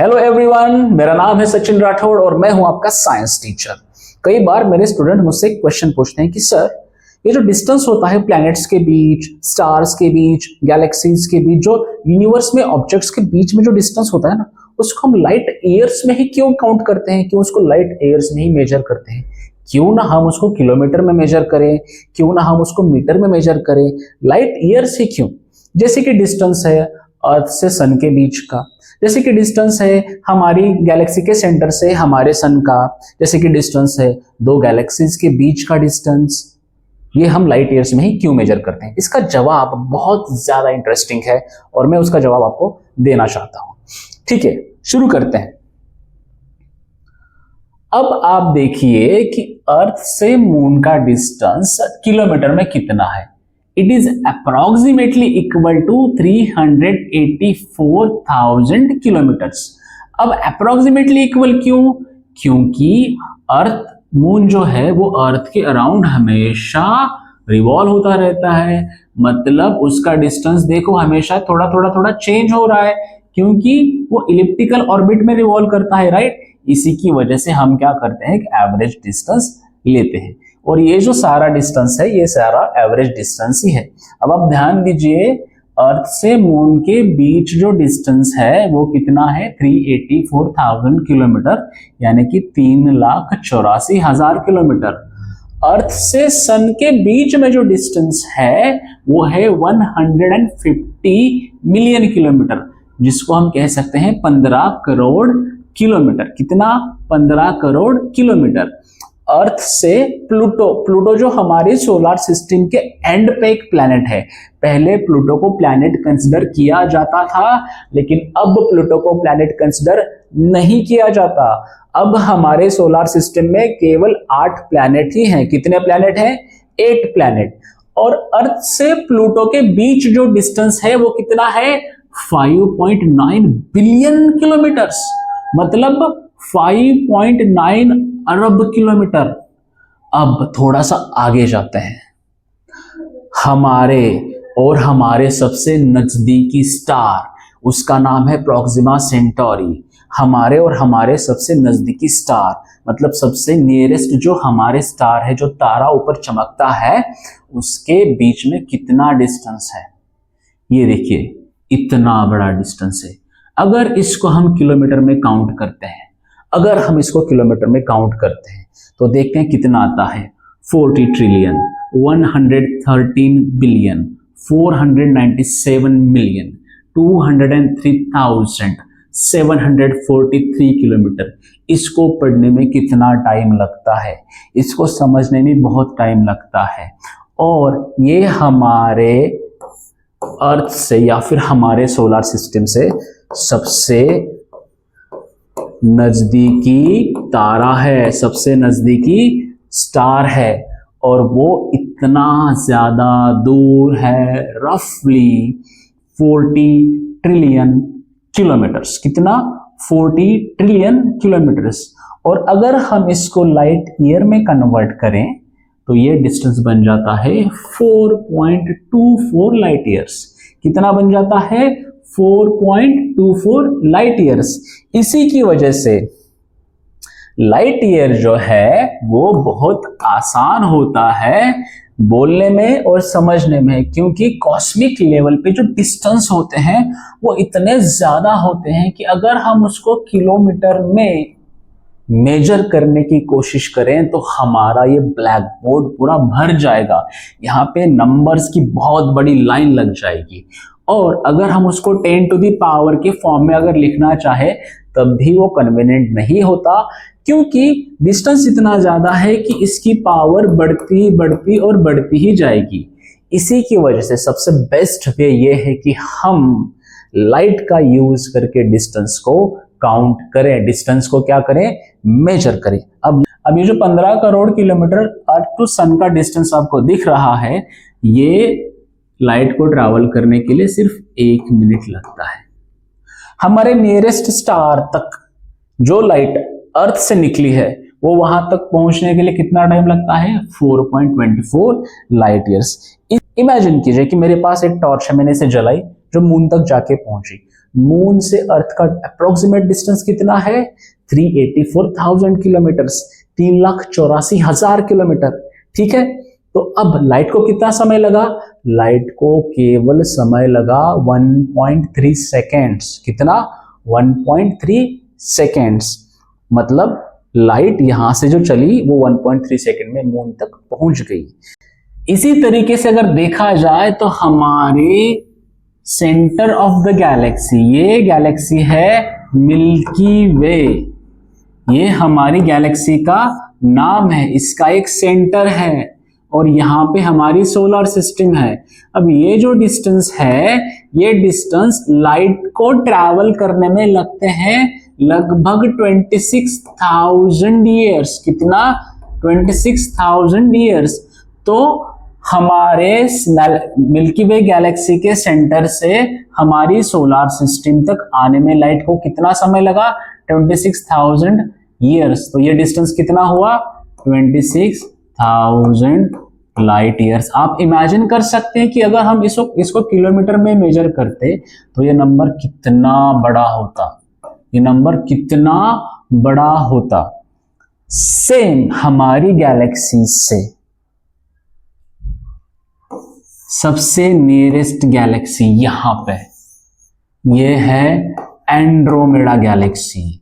Hello everyone, मेरा नाम है सचिन राठौड़ और मैं हूं आपका साइंस टीचर। कई बार मेरे स्टूडेंट मुझसे एक क्वेश्चन पूछते हैं कि सर, ये जो डिस्टेंस होता है प्लैनेट्स के बीच, स्टार्स के बीच, गैलेक्सीज के बीच, जो यूनिवर्स में ऑब्जेक्ट्स के बीच में जो डिस्टेंस होता है ना, उसको हम लाइट ईयर्स में ही क्यों काउंट करते हैं, क्यों उसको लाइट ईयर्स में ही मेजर करते हैं? क्यों ना हम उसको किलोमीटर में मेजर करें, क्यों ना हम उसको मीटर में मेजर करें, लाइट ईयर्स ही क्यों? जैसे कि डिस्टेंस है अर्थ से सन के बीच का, जैसे कि डिस्टेंस है हमारी गैलेक्सी के सेंटर से हमारे सन का, जैसे कि डिस्टेंस है दो गैलेक्सीज के बीच का डिस्टेंस, ये हम लाइट ईयर्स में ही क्यों मेजर करते हैं? इसका जवाब बहुत ज्यादा इंटरेस्टिंग है और मैं उसका जवाब आपको देना चाहता हूं। ठीक है, शुरू करते हैं। अब आप देखिए कि अर्थ से मून का डिस्टेंस किलोमीटर में कितना है। It is approximately equal to 384,000 kilometres. अब अप्रोक्सीमेटली इक्वल क्यों? क्योंकि अर्थ मून जो है वो अर्थ के अराउंड हमेशा रिवॉल्व होता रहता है, मतलब उसका डिस्टेंस देखो हमेशा थोड़ा चेंज हो रहा है, क्योंकि वो इलिप्टिकल ऑर्बिट में रिवॉल्व करता है, राइट। इसी की वजह से हम क्या करते हैं, एवरेज डिस्टेंस लेते हैं, और ये जो सारा डिस्टेंस है ये सारा एवरेज डिस्टेंस ही है। अब आप ध्यान दीजिए, अर्थ से मून के बीच जो डिस्टेंस है वो कितना है, 384,000 किलोमीटर, यानी कि 3,84,000 किलोमीटर। अर्थ से सन के बीच में जो डिस्टेंस है वो है 150 मिलियन किलोमीटर, जिसको हम कह सकते हैं 15 करोड़ किलोमीटर। कितना? 15 करोड़ किलोमीटर। अर्थ से प्लूटो जो हमारे सोलर सिस्टम के एंड पे एक प्लैनेट है। पहले प्लूटो को प्लैनेट कंसिडर किया जाता था, लेकिन अब प्लूटो को प्लैनेट कंसिडर नहीं किया जाता। अब हमारे सोलर सिस्टम में केवल 8 प्लैनेट ही हैं। कितने प्लैनेट हैं? 8 प्लैनेट। और अर्थ से प्लूटो के बीच जो डिस्टेंस है वो कितना है, 5.9 बिलियन किलोमीटर्स, मतलब 5.9 अरब किलोमीटर। अब थोड़ा सा आगे जाते हैं। हमारे सबसे नजदीकी स्टार, उसका नाम है प्रोक्सिमा सेंटोरी। हमारे सबसे नजदीकी स्टार, मतलब सबसे नियरेस्ट जो हमारे स्टार है, जो तारा ऊपर चमकता है, उसके बीच में कितना डिस्टेंस है? ये देखिए, इतना बड़ा डिस्टेंस है। अगर इसको हम किलोमीटर में काउंट करते हैं, तो देखते हैं कितना आता है। 40 ट्रिलियन, 113 बिलियन, 497 मिलियन, 203,743 किलोमीटर। इसको पढ़ने में कितना टाइम लगता है, इसको समझने में बहुत टाइम लगता है। और ये हमारे अर्थ से या फिर हमारे सोलर सिस्टम से सबसे नजदीकी तारा है, सबसे नजदीकी स्टार है, और वो इतना ज्यादा दूर है, रफली 40 ट्रिलियन किलोमीटर्स। कितना? 40 ट्रिलियन किलोमीटर्स। और अगर हम इसको लाइट ईयर में कन्वर्ट करें तो ये डिस्टेंस बन जाता है 4.24 लाइट ईयर्स। कितना बन जाता है? 4.24 लाइट ईयर्स। इसी की वजह से लाइट ईयर जो है वो बहुत आसान होता है बोलने में और समझने में, क्योंकि कॉस्मिक लेवल पे जो डिस्टेंस होते हैं वो इतने ज्यादा होते हैं कि अगर हम उसको किलोमीटर में मेजर करने की कोशिश करें तो हमारा ये ब्लैक बोर्ड पूरा भर जाएगा। यहाँ पे नंबर्स की बहुत बड़ी लाइन लग जाएगी, और अगर हम उसको 10 टू दी पावर के फॉर्म में अगर लिखना चाहे तब भी वो कन्वीनियंट नहीं होता, क्योंकि डिस्टेंस इतना ज्यादा है कि इसकी पावर बढ़ती ही जाएगी। इसी की वजह से सबसे बेस्ट वे ये है कि हम लाइट का यूज करके डिस्टेंस को काउंट करें, डिस्टेंस को क्या करें, मेजर करें। अब ये जो 15 करोड़ किलोमीटर अर्थ टू सन का डिस्टेंस आपको दिख रहा है, ये लाइट को ट्रैवल करने के लिए सिर्फ 1 मिनट लगता है। हमारे नियरेस्ट स्टार तक जो लाइट अर्थ से निकली है वो वहां तक पहुंचने के लिए कितना टाइम लगता है? 4.24 लाइट ईयर्स। इमेजिन कीजिए कि मेरे पास एक टॉर्च है, मैंने इसे जलाई, जो मून तक जाके पहुंची, मून से अर्थ का अप्रोक्सीमेट डिस्टेंस कितना है? 384,000 किलोमीटर्स, 3,84,000 किलोमीटर। ठीक है, तो अब लाइट को कितना समय लगा? लाइट को केवल समय लगा 1.3 सेकेंड्स। कितना? 1.3 सेकेंड्स। मतलब लाइट यहां से जो चली वो 1.3 सेकेंड में मून तक पहुंच गई। इसी तरीके से अगर देखा जाए तो हमारे सेंटर ऑफ द गैलेक्सी, ये गैलेक्सी है मिल्की वे, ये हमारी गैलेक्सी का नाम है, इसका एक सेंटर है और यहाँ पे हमारी सोलर सिस्टम है। अब ये जो डिस्टेंस है, ये डिस्टेंस लाइट को ट्रैवल करने में लगते हैं लगभग 26,000 ईयर्स। कितना? 26,000 ईयर्स। तो हमारे मिल्की वे गैलेक्सी के सेंटर से हमारी सोलर सिस्टम तक आने में लाइट को कितना समय लगा? 26,000 ईयर्स। तो ये डिस्टेंस कितना हुआ? 26,000 लाइट ईयर्स। आप इमेजिन कर सकते हैं कि अगर हम इसको किलोमीटर में मेजर करते तो ये नंबर कितना बड़ा होता, ये नंबर कितना बड़ा होता। सेम हमारी गैलेक्सी से सबसे नियरेस्ट गैलेक्सी यहां पे ये है एंड्रोमेडा गैलेक्सी।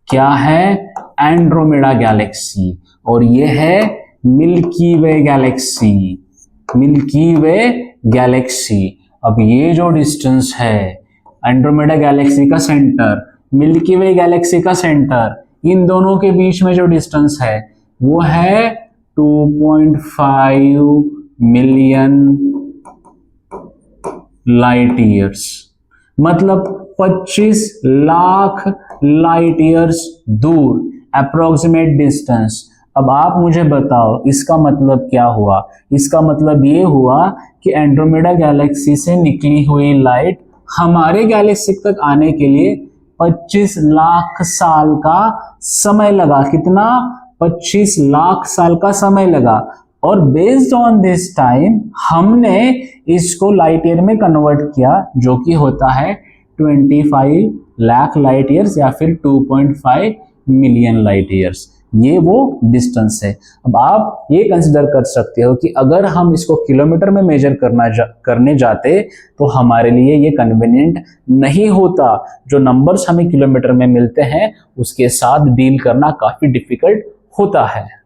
क्या है? Andromeda Galaxy. और ये है मिल्की वे गैलेक्सी, मिल्की वे गैलेक्सी। अब ये जो डिस्टेंस है, एंड्रोमेडा गैलेक्सी का सेंटर, मिल्की वे गैलेक्सी का सेंटर, इन दोनों के बीच में जो डिस्टेंस है वो है 2.5 मिलियन लाइट ईयर्स। मतलब 25 लाख लाइट ईयर्स दूर, अप्रोक्सीमेट डिस्टेंस। अब आप मुझे बताओ इसका मतलब क्या हुआ? इसका मतलब ये हुआ कि एंड्रोमेडा गैलेक्सी से निकली हुई लाइट हमारे गैलेक्सी तक आने के लिए 25 लाख साल का समय लगा। कितना? 25 लाख साल का समय लगा। और बेस्ड ऑन दिस टाइम हमने इसको लाइट ईयर में कन्वर्ट किया, जो कि होता है 25 लाख लाइट ईयर्स या फिर 2.5 मिलियन लाइट ईयर्स। ये वो डिस्टेंस है। अब आप ये कंसिडर कर सकते हो कि अगर हम इसको किलोमीटर में मेजर करने जाते तो हमारे लिए ये कन्वीनियंट नहीं होता। जो नंबर्स हमें किलोमीटर में मिलते हैं उसके साथ डील करना काफी डिफिकल्ट होता है।